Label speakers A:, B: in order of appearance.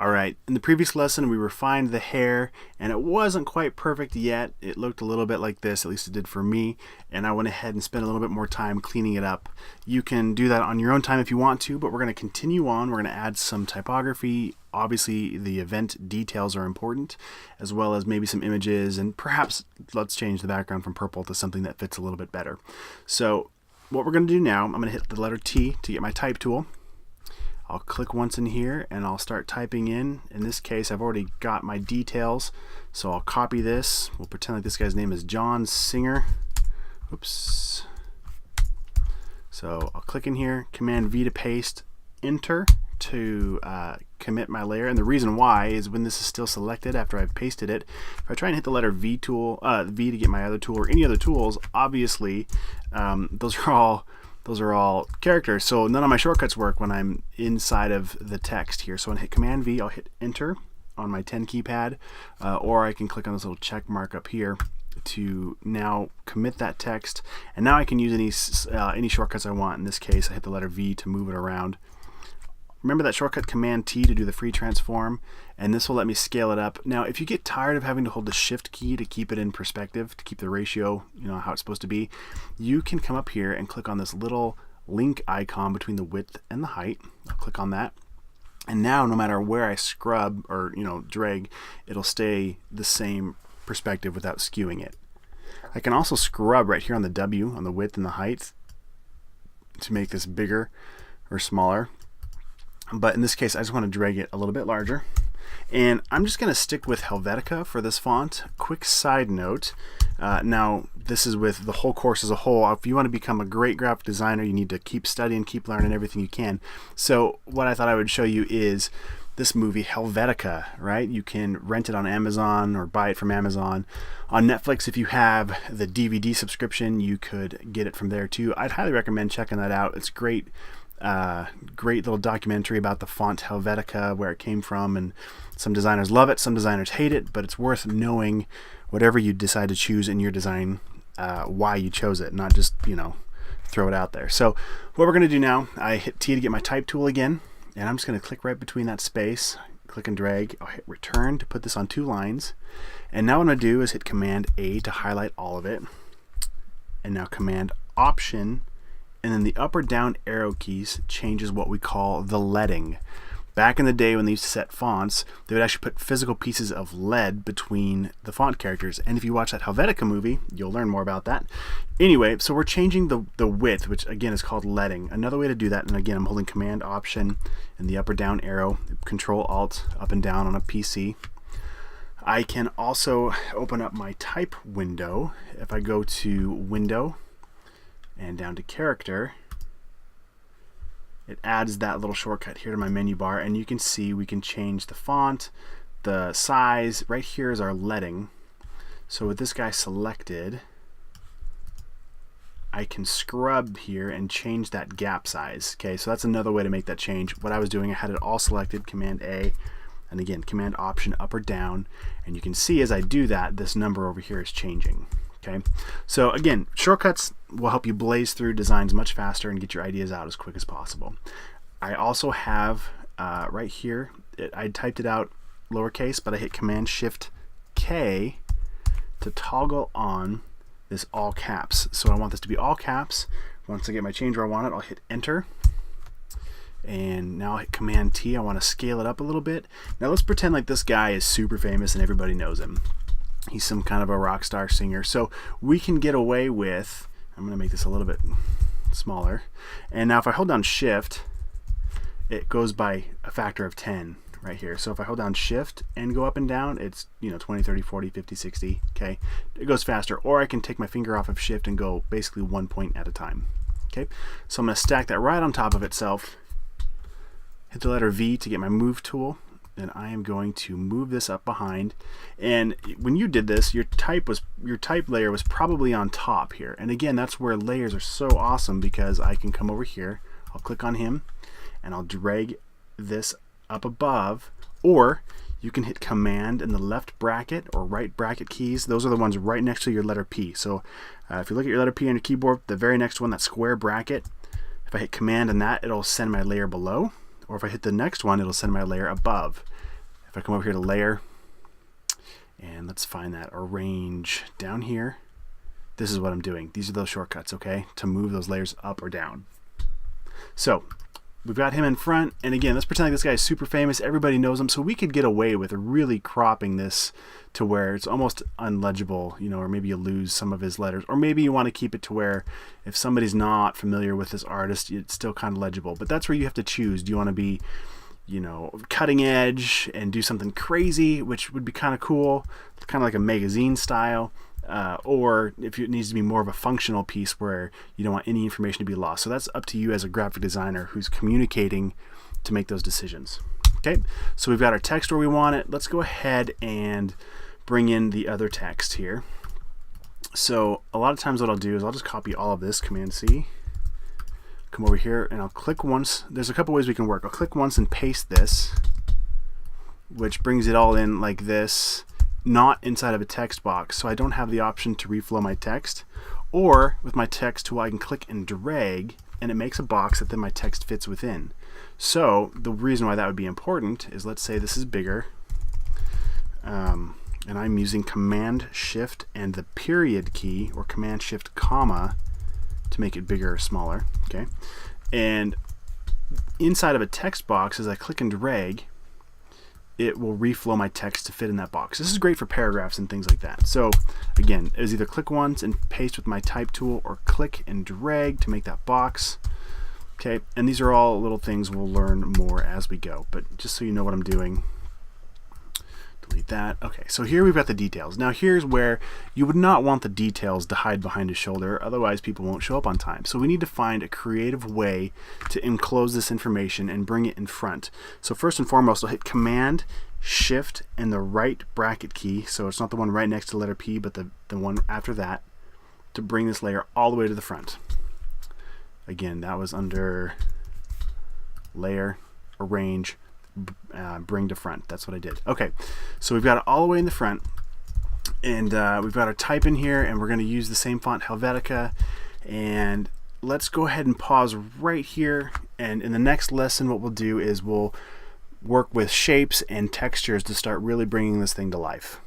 A: Alright, in the previous lesson we refined the hair and it wasn't quite perfect yet. It looked a little bit like this, at least it did for me, and I went ahead and spent a little bit more time cleaning it up. You can do that on your own time if you want to, but we're going to continue on. We're going to add some typography. Obviously the event details are important, as well as maybe some images, and perhaps let's change the background from purple to something that fits a little bit better. So what we're going to do now, I'm going to hit the letter T to get my type tool. I'll click once in here and I'll start typing in. In this case, I've already got my details, so I'll copy this. We'll pretend like this guy's name is John Singer. Oops. So I'll click in here, Command V to paste, Enter to commit my layer. And the reason why is when this is still selected after I've pasted it, if I try and hit the letter V tool, V to get my other tool or any other tools, obviously those are all characters, so none of my shortcuts work when I'm inside of the text here. So when I hit Command V, I'll hit Enter on my 10 keypad, or I can click on this little check mark up here to now commit that text. And now I can use any shortcuts I want. In this case, I hit the letter V to move it around. Remember that shortcut Command T to do the free transform, and this will let me scale it up. Now, if you get tired of having to hold the Shift key to keep it in perspective, to keep the ratio, how it's supposed to be, you can come up here and click on this little link icon between the width and the height. I'll click on that. And now, no matter where I scrub or drag, it'll stay the same perspective without skewing it. I can also scrub right here on the W, on the width and the height, to make this bigger or smaller. But in this case, I just want to drag it a little bit larger. And I'm just going to stick with Helvetica for this font. Quick side note, now this is with the whole course as a whole. If you want to become a great graphic designer, you need to keep studying, keep learning everything you can. So what I thought I would show you is this movie Helvetica, right? You can rent it on Amazon or buy it from Amazon. On Netflix, if you have the DVD subscription, you could get it from there too. I'd highly recommend checking that out. It's great. Great little documentary about the font Helvetica, where it came from, and some designers love it, some designers hate it, but it's worth knowing whatever you decide to choose in your design, why you chose it, not just throw it out there. So what we're going to do now, I hit T to get my type tool again, and I'm just going to click right between that space, click and drag. I'll hit return to put this on 2 lines, and now what I'm going to do is hit Command A to highlight all of it, and now Command Option, and then the up or down arrow keys changes what we call the leading. Back in the day when they used to set fonts, they would actually put physical pieces of lead between the font characters. And if you watch that Helvetica movie, you'll learn more about that. Anyway, so we're changing the width, which again is called leading. Another way to do that, and again I'm holding Command Option and the up or down arrow, Control Alt up and down on a PC. I can also open up my type window. If I go to Window and down to Character, it adds that little shortcut here to my menu bar, and you can see we can change the font, the size. Right here is our leading. So with this guy selected, I can scrub here and change that gap size. Okay, so that's another way to make that change. What I was doing, I had it all selected, Command A, and again Command Option up or down, and you can see as I do that, this number over here is changing. Okay, so again, shortcuts will help you blaze through designs much faster and get your ideas out as quick as possible. I also have right here, I typed it out lowercase, but I hit Command Shift K to toggle on this all caps. So I want this to be all caps. Once I get my change where I want it, I'll hit Enter. And now I hit Command T. I want to scale it up a little bit. Now let's pretend like this guy is super famous and everybody knows him. He's some kind of a rock star singer. So we can get away with, I'm going to make this a little bit smaller. And now if I hold down Shift, it goes by a factor of 10 right here. So if I hold down Shift and go up and down, it's 20, 30, 40, 50, 60. Okay, it goes faster. Or I can take my finger off of Shift and go basically 1 point at a time. Okay, so I'm going to stack that right on top of itself. Hit the letter V to get my Move tool. And I am going to move this up behind. And when you did this, your type layer was probably on top here. And again, that's where layers are so awesome, because I can come over here, I'll click on him, and I'll drag this up above, or you can hit Command and the left bracket or right bracket keys. Those are the ones right next to your letter P. So if you look at your letter P on your keyboard, the very next one, that square bracket, if I hit Command and that, it'll send my layer below. Or if I hit the next one, it'll send my layer above. If I come over here to layer, and let's find that arrange down here, this is what I'm doing. These are those shortcuts, okay, to move those layers up or down. So we've got him in front, and again, let's pretend like this guy is super famous. Everybody knows him, so we could get away with really cropping this to where it's almost unlegible, you know, or maybe you lose some of his letters, or maybe you want to keep it to where if somebody's not familiar with this artist, it's still kind of legible. But that's where you have to choose. Do you want to be, you know, cutting edge and do something crazy, which would be kind of cool, kind of like a magazine style, or if it needs to be more of a functional piece where you don't want any information to be lost. So that's up to you as a graphic designer who's communicating to make those decisions. Okay, so we've got our text where we want it. Let's go ahead and bring in the other text here. So a lot of times what I'll do is I'll just copy all of this, Command C, come over here, and I'll click once. There's a couple ways we can work. I'll click once and paste this, which brings it all in like this, not inside of a text box, so I don't have the option to reflow my text. Or with my text tool, I can click and drag, and it makes a box that then my text fits within. So the reason why that would be important is, let's say this is bigger, and I'm using Command Shift and the period key, or Command Shift comma, to make it bigger or smaller. Okay, and inside of a text box, as I click and drag, it will reflow my text to fit in that box. This is great for paragraphs and things like that. So again, it was either click once and paste with my type tool, or click and drag to make that box. Okay, and these are all little things we'll learn more as we go, but just so you know what I'm doing, delete that. Okay, so here we've got the details. Now here's where you would not want the details to hide behind his shoulder, otherwise people won't show up on time. So we need to find a creative way to enclose this information and bring it in front. So first and foremost, I'll hit Command Shift and the right bracket key, so it's not the one right next to the letter P, but the one after that, to bring this layer all the way to the front. Again, that was under Layer, Arrange, Bring to Front. That's what I did. Okay, so we've got it all the way in the front, and we've got our type in here, and we're going to use the same font, Helvetica. And let's go ahead and pause right here, and in the next lesson what we'll do is we'll work with shapes and textures to start really bringing this thing to life.